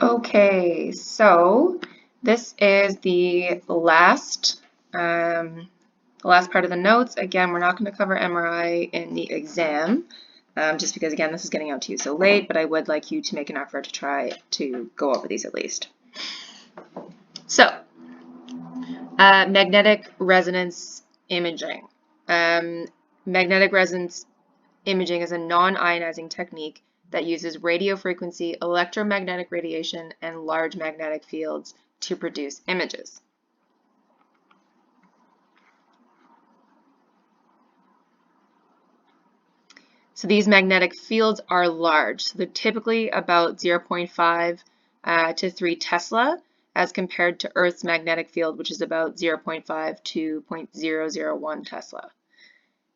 Okay, so this is the last part of the notes. Again, we're not going to cover MRI in the exam, just because, again, this is getting out to you so late, but I would like you to make an effort to try to go over these at least. So, magnetic resonance imaging. Magnetic resonance imaging is a non-ionizing technique that uses radio frequency, electromagnetic radiation, and large magnetic fields to produce images. So these magnetic fields are large. So they're typically about 0.5 to 3 Tesla as compared to Earth's magnetic field, which is about 0.5 to 0.001 Tesla.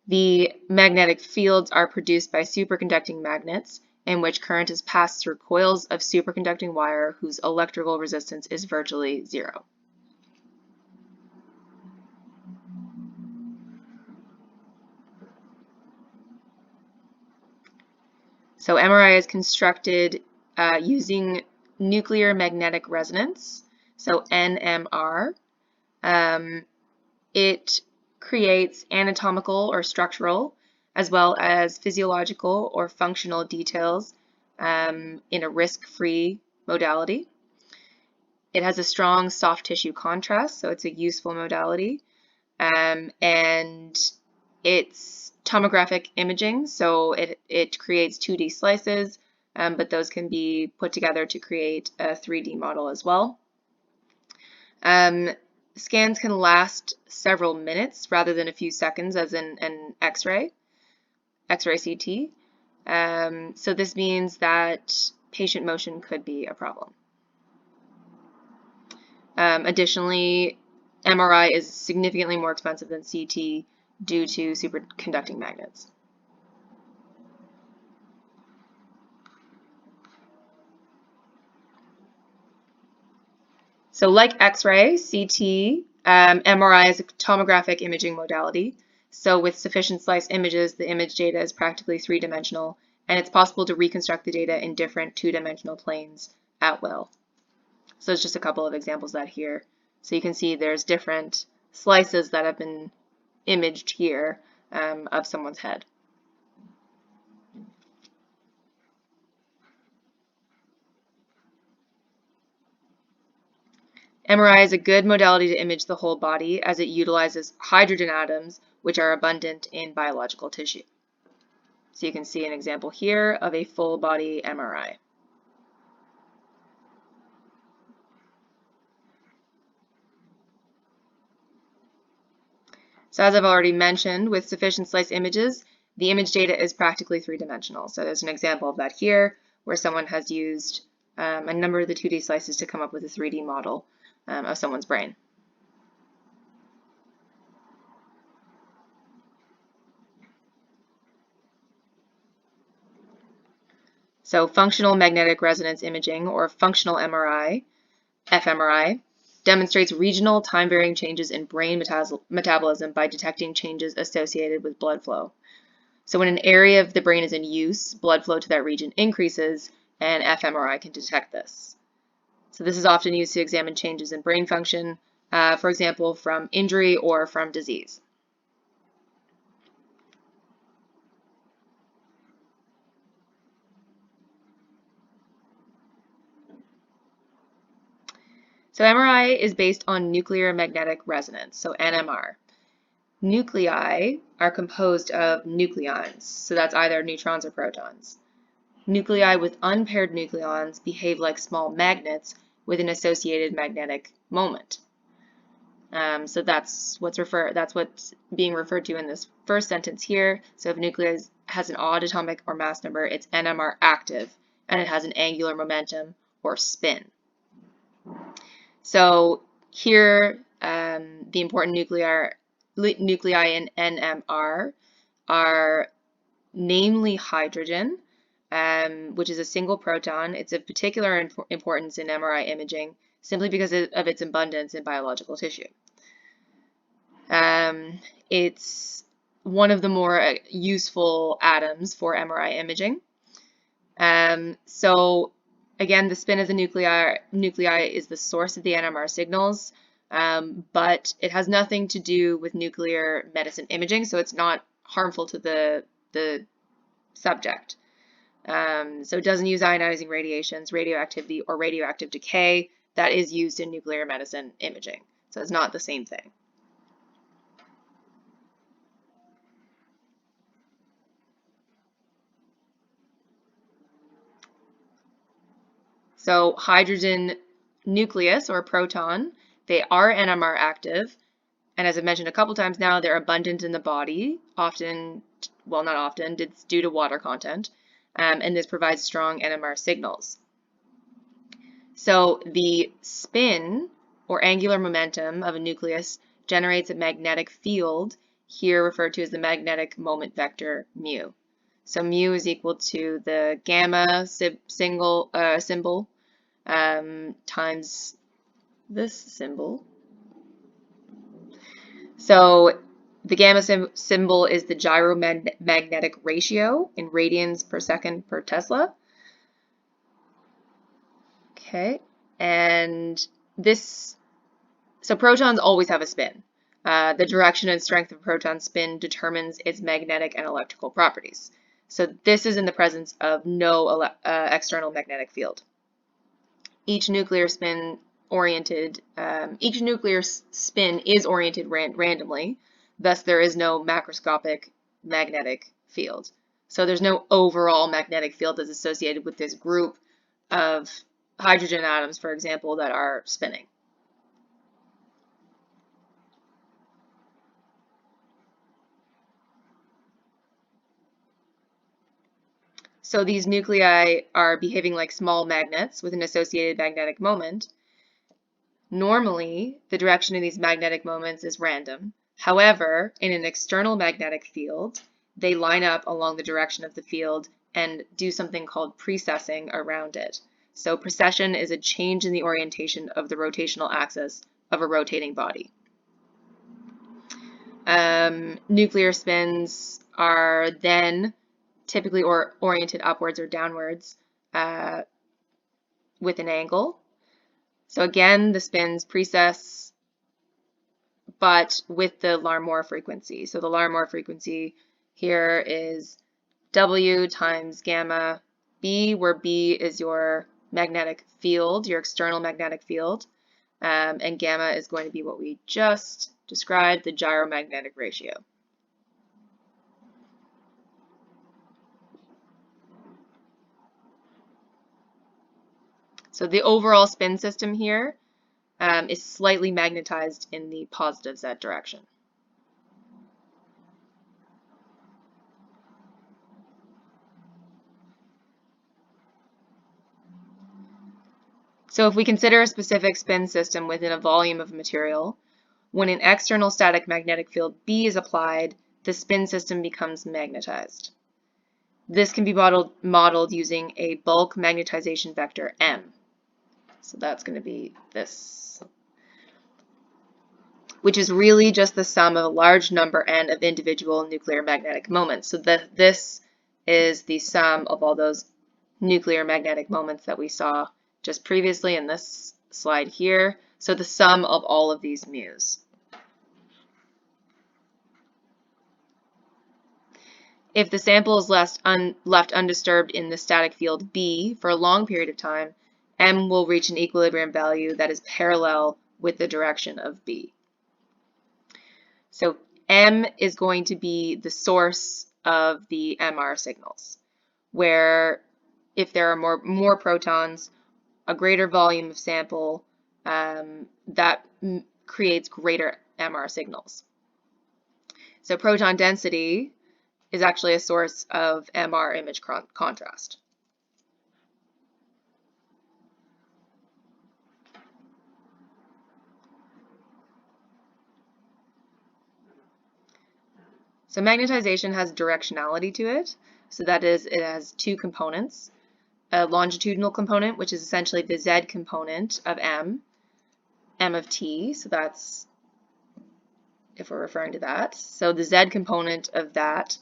The magnetic fields are produced by superconducting magnets, in which current is passed through coils of superconducting wire whose electrical resistance is virtually zero. So MRI is constructed using nuclear magnetic resonance, so NMR. It creates anatomical or structural, as well as physiological or functional details in a risk-free modality. It has a strong soft tissue contrast, so it's a useful modality. And it's tomographic imaging, so it creates 2D slices, but those can be put together to create a 3D model as well. Scans can last several minutes rather than a few seconds, as in an X-ray CT. So this means that patient motion could be a problem. Additionally, MRI is significantly more expensive than CT due to superconducting magnets. So like X-ray, CT, MRI is a tomographic imaging modality. So with sufficient slice images, the image data is practically three-dimensional, and it's possible to reconstruct the data in different two-dimensional planes at will. So it's just a couple of examples of that here. So you can see there's different slices that have been imaged here of someone's head. MRI is a good modality to image the whole body as it utilizes hydrogen atoms, which are abundant in biological tissue. So you can see an example here of a full body MRI. So as I've already mentioned, with sufficient slice images, the image data is practically three-dimensional. So there's an example of that here, where someone has used a number of the 2D slices to come up with a 3D model of someone's brain. So functional magnetic resonance imaging, or functional MRI, fMRI, demonstrates regional time-varying changes in brain metabolism by detecting changes associated with blood flow. So when an area of the brain is in use, blood flow to that region increases, and fMRI can detect this. So this is often used to examine changes in brain function, for example, from injury or from disease. So MRI is based on nuclear magnetic resonance, so NMR. Nuclei are composed of nucleons, so that's either neutrons or protons. Nuclei with unpaired nucleons behave like small magnets with an associated magnetic moment. So that's what's being referred to in this first sentence here. So if a nucleus has an odd atomic or mass number, it's NMR active, and it has an angular momentum or spin. So here, the important nuclei in NMR are namely hydrogen, which is a single proton. It's of particular importance in MRI imaging simply because of its abundance in biological tissue. It's one of the more useful atoms for MRI imaging. So Again, the spin of the nuclei is the source of the NMR signals, but it has nothing to do with nuclear medicine imaging, so it's not harmful to the subject. So it doesn't use ionizing radiations, radioactivity, or radioactive decay that is used in nuclear medicine imaging. So it's not the same thing. So hydrogen nucleus or proton, they are NMR active. And as I've mentioned a couple times now, they're abundant in the body, often, well, not often, it's due to water content. And this provides strong NMR signals. So the spin or angular momentum of a nucleus generates a magnetic field, here referred to as the magnetic moment vector mu. So mu is equal to the gamma symbol times this symbol. So the gamma symbol is the gyromagnetic ratio in radians per second per Tesla. Okay, and so protons always have a spin. The direction and strength of proton spin determines its magnetic and electrical properties. So this is in the presence of no external magnetic field. Each nuclear spin is oriented randomly, thus there is no macroscopic magnetic field. So there's no overall magnetic field that's associated with this group of hydrogen atoms, for example, that are spinning. So these nuclei are behaving like small magnets with an associated magnetic moment. Normally, the direction of these magnetic moments is random. However, in an external magnetic field, they line up along the direction of the field and do something called precessing around it. So precession is a change in the orientation of the rotational axis of a rotating body. Nuclear spins are then typically oriented upwards or downwards with an angle. So again, the spins precess, but with the Larmor frequency. So the Larmor frequency here is W times gamma B, where B is your magnetic field, your external magnetic field, and gamma is going to be what we just described, the gyromagnetic ratio. So the overall spin system here is slightly magnetized in the positive Z direction. So if we consider a specific spin system within a volume of material, when an external static magnetic field B is applied, the spin system becomes magnetized. This can be modeled using a bulk magnetization vector M. So that's going to be this, which is really just the sum of a large number n of individual nuclear magnetic moments. So this is the sum of all those nuclear magnetic moments that we saw just previously in this slide here. So the sum of all of these mu's. If the sample is left undisturbed in the static field B for a long period of time, M will reach an equilibrium value that is parallel with the direction of B. So M is going to be the source of the MR signals, where if there are more protons, a greater volume of sample, that creates greater MR signals. So proton density is actually a source of MR image contrast. So magnetization has directionality to it. So that is, it has two components. A longitudinal component, which is essentially the Z component of M of T. So that's, if we're referring to that. So the Z component of that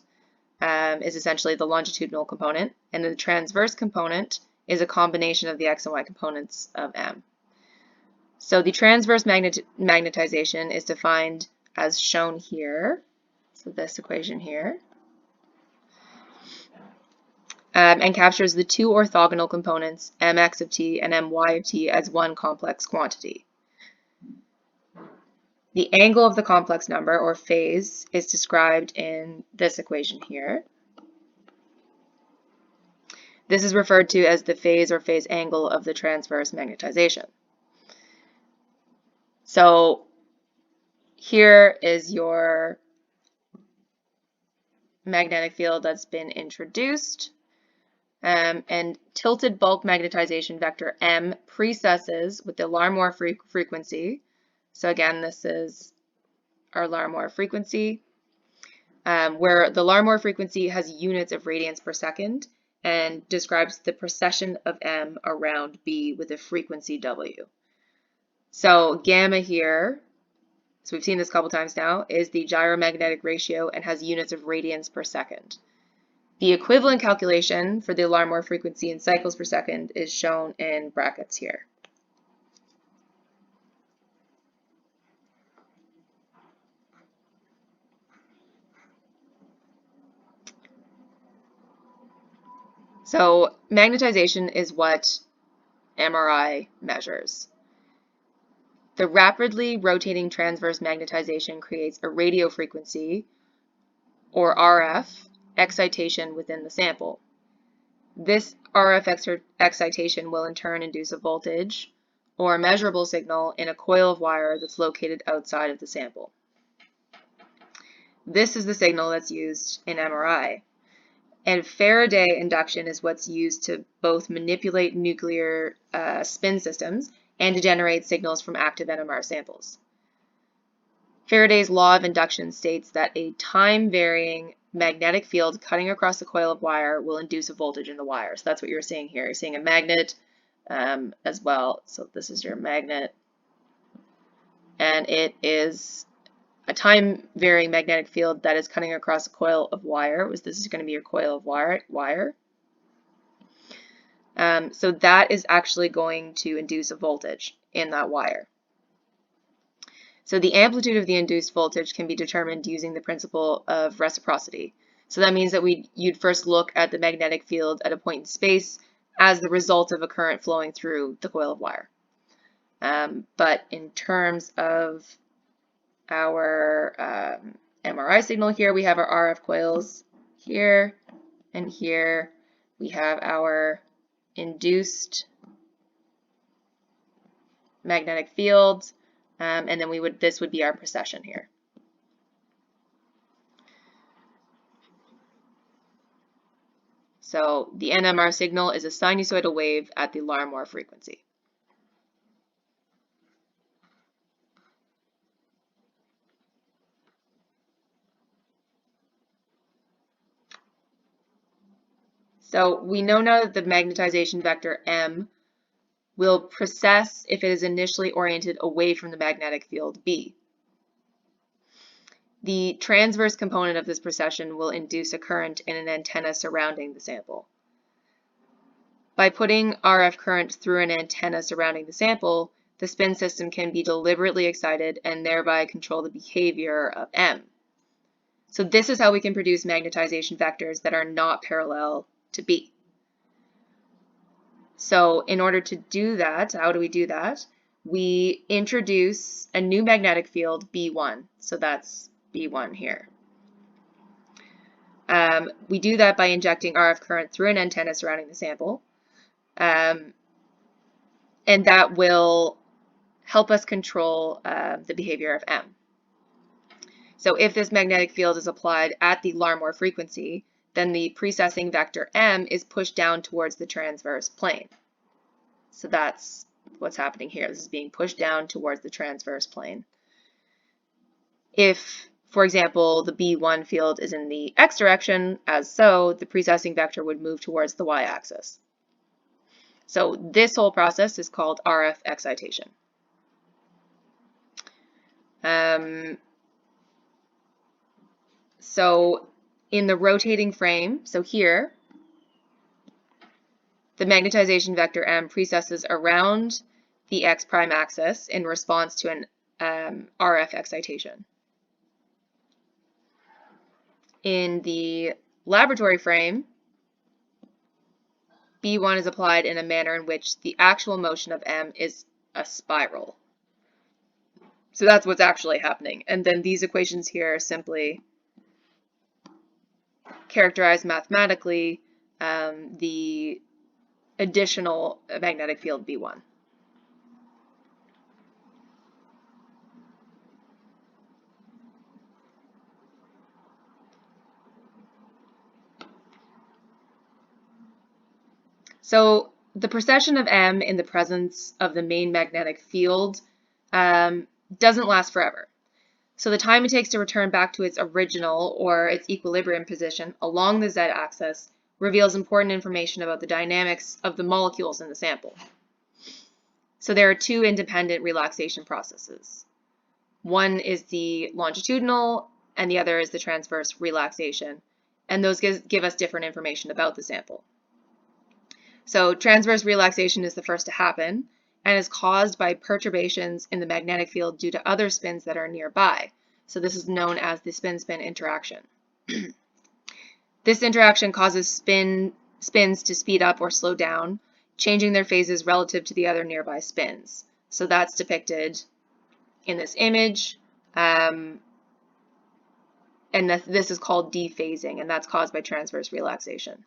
is essentially the longitudinal component. And the transverse component is a combination of the x and y components of M. So the transverse magnetization is defined as shown here. So this equation here. And captures the two orthogonal components, mx of t and my of t, as one complex quantity. The angle of the complex number, or phase, is described in this equation here. This is referred to as the phase or phase angle of the transverse magnetization. So here is your magnetic field that's been introduced. And tilted bulk magnetization vector M precesses with the Larmor frequency. So again, this is our Larmor frequency, where the Larmor frequency has units of radians per second and describes the precession of M around B with a frequency W. So gamma here, so we've seen this a couple times now, is the gyromagnetic ratio and has units of radians per second. The equivalent calculation for the Larmor frequency in cycles per second is shown in brackets here. So magnetization is what MRI measures. The rapidly rotating transverse magnetization creates a radio frequency, or RF, excitation within the sample. This RF excitation will in turn induce a voltage or a measurable signal in a coil of wire that's located outside of the sample. This is the signal that's used in MRI. And Faraday induction is what's used to both manipulate nuclear spin systems and to generate signals from active NMR samples. Faraday's law of induction states that a time-varying magnetic field cutting across the coil of wire will induce a voltage in the wire. So that's what you're seeing here. You're seeing a magnet as well. So this is your magnet. And it is a time-varying magnetic field that is cutting across a coil of wire. This is going to be your coil of wire. So that is actually going to induce a voltage in that wire. So the amplitude of the induced voltage can be determined using the principle of reciprocity. So that means that you'd first look at the magnetic field at a point in space as the result of a current flowing through the coil of wire. But in terms of our MRI signal here, we have our RF coils here, and here we have our induced magnetic field. And then this would be our precession here. So the NMR signal is a sinusoidal wave at the Larmor frequency. So we know now that the magnetization vector M will precess if it is initially oriented away from the magnetic field B. The transverse component of this precession will induce a current in an antenna surrounding the sample. By putting RF current through an antenna surrounding the sample, the spin system can be deliberately excited and thereby control the behavior of M. So this is how we can produce magnetization vectors that are not parallel to B. So in order to do that, how do we do that? We introduce a new magnetic field, B1. So that's B1 here. We do that by injecting RF current through an antenna surrounding the sample. And that will help us control the behavior of M. So if this magnetic field is applied at the Larmor frequency, then the precessing vector M is pushed down towards the transverse plane. So that's what's happening here. This is being pushed down towards the transverse plane. If, for example, the B1 field is in the x direction, as so, the precessing vector would move towards the y-axis. So this whole process is called RF excitation. So in the rotating frame, so here, the magnetization vector M precesses around the x prime axis in response to an RF excitation. In the laboratory frame, B1 is applied in a manner in which the actual motion of M is a spiral. So that's what's actually happening. And then these equations here simply characterize mathematically the additional magnetic field B1. So the precession of M in the presence of the main magnetic field doesn't last forever. So the time it takes to return back to its original or its equilibrium position along the z-axis reveals important information about the dynamics of the molecules in the sample. So there are two independent relaxation processes. One is the longitudinal and the other is the transverse relaxation, and those give us different information about the sample. So transverse relaxation is the first to happen and is caused by perturbations in the magnetic field due to other spins that are nearby. So this is known as the spin-spin interaction. This interaction causes spins to speed up or slow down, changing their phases relative to the other nearby spins. So that's depicted in this image, and this is called dephasing, and that's caused by transverse relaxation.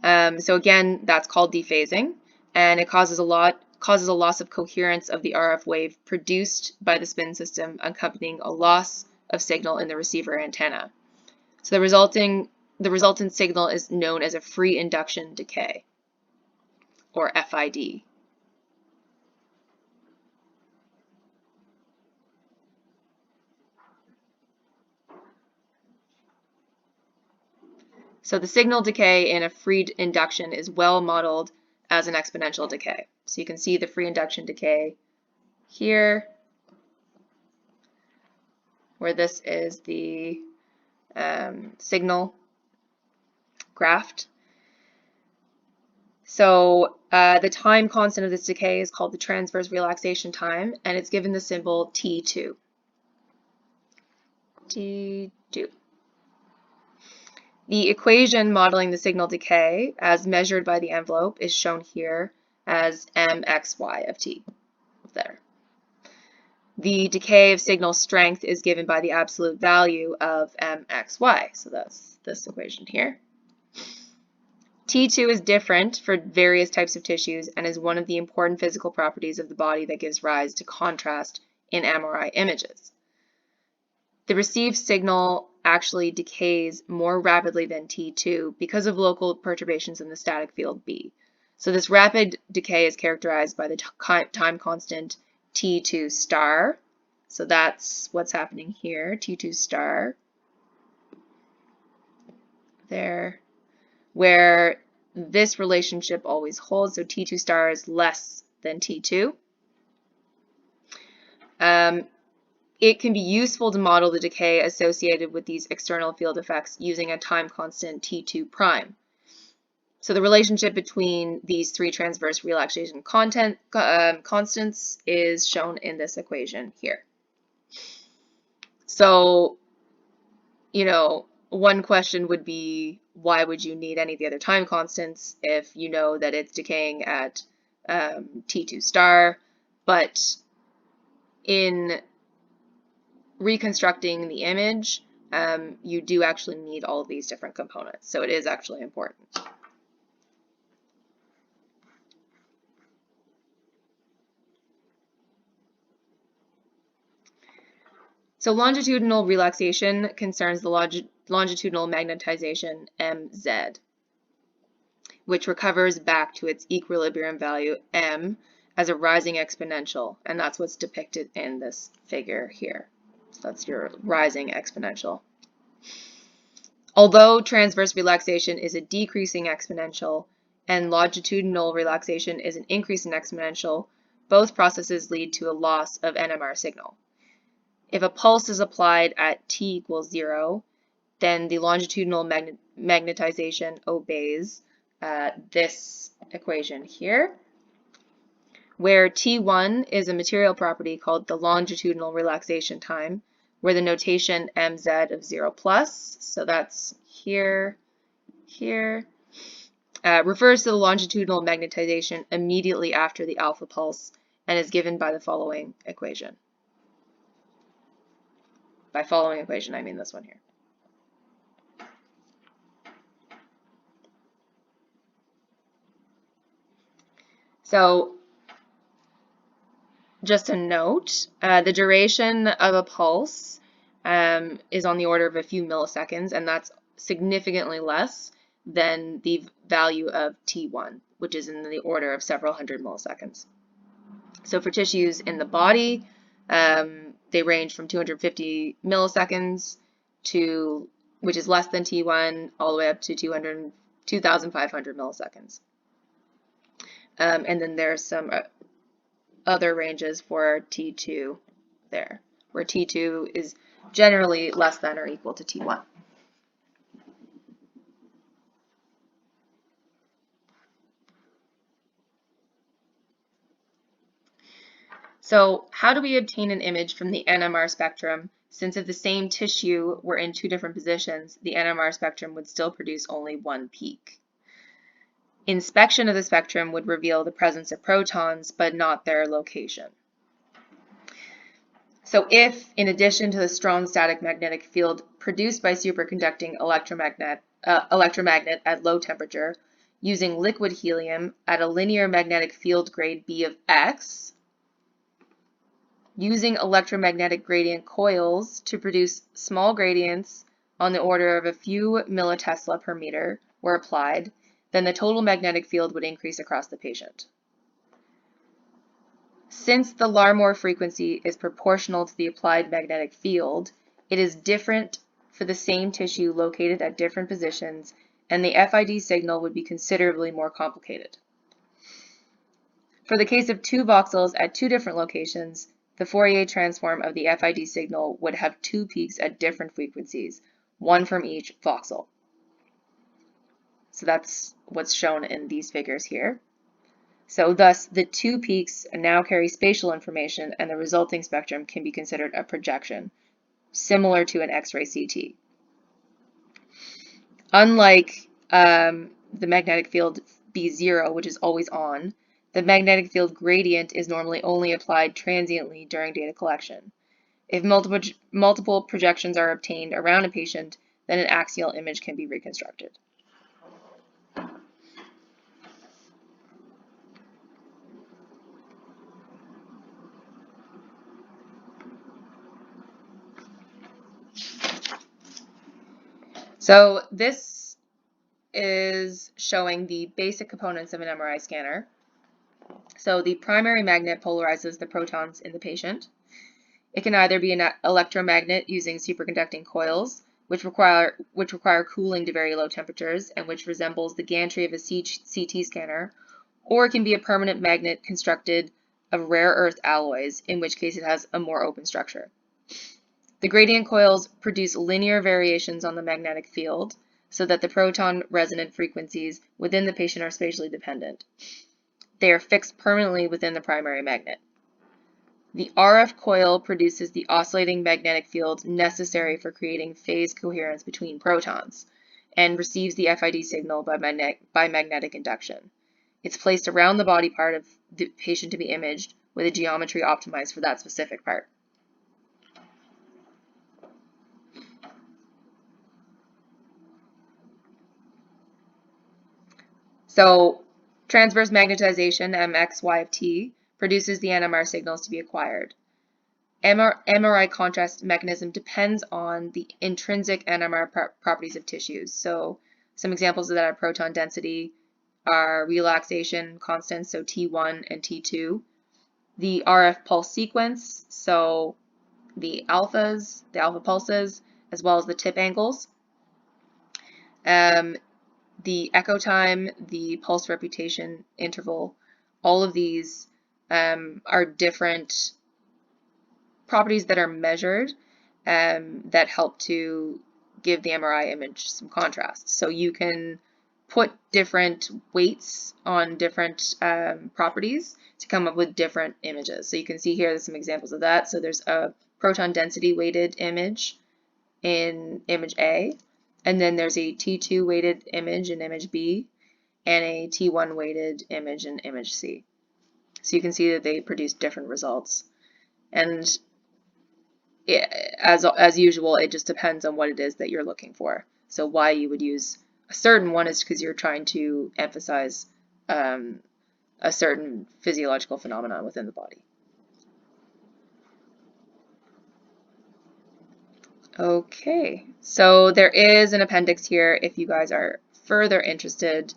So again, that's called dephasing, and it causes a loss of coherence of the RF wave produced by the spin system, accompanying a loss of signal in the receiver antenna. So the resultant signal is known as a free induction decay, or FID. So the signal decay in a free induction is well modeled as an exponential decay. So you can see the free induction decay here, where this is the signal graphed. So the time constant of this decay is called the transverse relaxation time, and it's given the symbol T2. T2. The equation modeling the signal decay as measured by the envelope is shown here as mxy of t. There. The decay of signal strength is given by the absolute value of mxy. So that's this equation here. T2 is different for various types of tissues and is one of the important physical properties of the body that gives rise to contrast in MRI images. The received signal actually decays more rapidly than T2 because of local perturbations in the static field B. So this rapid decay is characterized by the time constant T2 star. So that's what's happening here, T2 star. There, where this relationship always holds, so T2 star is less than T2. It can be useful to model the decay associated with these external field effects using a time constant T2 prime. So the relationship between these three transverse relaxation constants is shown in this equation here. So, you know, one question would be, why would you need any of the other time constants if you know that it's decaying at T2 star? But in reconstructing the image, you do actually need all of these different components. So it is actually important. So longitudinal relaxation concerns the longitudinal magnetization MZ, which recovers back to its equilibrium value M as a rising exponential, and that's what's depicted in this figure here. So that's your rising exponential. Although transverse relaxation is a decreasing exponential and longitudinal relaxation is an increasing exponential, both processes lead to a loss of NMR signal. If a pulse is applied at t = 0, then the longitudinal magnetization obeys, this equation here, where T1 is a material property called the longitudinal relaxation time, where the notation mz of 0 plus, so that's here, refers to the longitudinal magnetization immediately after the alpha pulse and is given by the following equation. By following equation, I mean this one here. So just a note, the duration of a pulse is on the order of a few milliseconds, and that's significantly less than the value of T1, which is in the order of several hundred milliseconds. So for tissues in the body, they range from 250 milliseconds to, which is less than T1, all the way up to 2,500 milliseconds. And then there's some other ranges for T2 there, where T2 is generally less than or equal to T1. So how do we obtain an image from the NMR spectrum, since if the same tissue were in two different positions, the NMR spectrum would still produce only one peak? Inspection of the spectrum would reveal the presence of protons, but not their location. So if, in addition to the strong static magnetic field produced by superconducting electromagnet at low temperature, using liquid helium at a linear magnetic field grade B of X, using electromagnetic gradient coils to produce small gradients on the order of a few millitesla per meter were applied, then the total magnetic field would increase across the patient. Since the Larmor frequency is proportional to the applied magnetic field, it is different for the same tissue located at different positions, and the FID signal would be considerably more complicated. For the case of two voxels at two different locations, the Fourier transform of the FID signal would have two peaks at different frequencies, one from each voxel. So that's what's shown in these figures here. So thus, the two peaks now carry spatial information, and the resulting spectrum can be considered a projection, similar to an X-ray CT. Unlike the magnetic field B0, which is always on, the magnetic field gradient is normally only applied transiently during data collection. If multiple projections are obtained around a patient, then an axial image can be reconstructed. So this is showing the basic components of an MRI scanner. So the primary magnet polarizes the protons in the patient. It can either be an electromagnet using superconducting coils, which require cooling to very low temperatures and which resembles the gantry of a CT scanner, or it can be a permanent magnet constructed of rare earth alloys, in which case it has a more open structure. The gradient coils produce linear variations on the magnetic field so that the proton resonant frequencies within the patient are spatially dependent. They are fixed permanently within the primary magnet. The RF coil produces the oscillating magnetic field necessary for creating phase coherence between protons and receives the FID signal by magnetic induction. It's placed around the body part of the patient to be imaged with a geometry optimized for that specific part. So transverse magnetization, MXY of T, produces the NMR signals to be acquired. MRI contrast mechanism depends on the intrinsic NMR properties of tissues. So some examples of that are proton density, are relaxation constants, so T1 and T2, the RF pulse sequence, so the alpha pulses, as well as the tip angles, the echo time, the pulse reputation interval, all of these are different properties that are measured that help to give the MRI image some contrast. So you can put different weights on different properties to come up with different images. So you can see here there's some examples of that. So there's a proton density weighted image in image A, and then there's a T2 weighted image in image B, and a T1 weighted image in image C. So you can see that they produce different results. And as usual, it just depends on what it is that you're looking for. So why you would use a certain one is because you're trying to emphasize a certain physiological phenomenon within the body. Okay, so there is an appendix here if you guys are further interested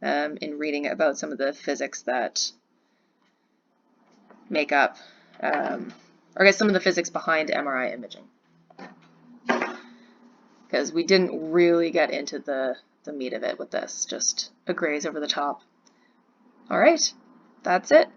in reading about some of the physics that make up, or I guess some of the physics behind MRI imaging. Because we didn't really get into the meat of it with this, just a graze over the top. All right, that's it.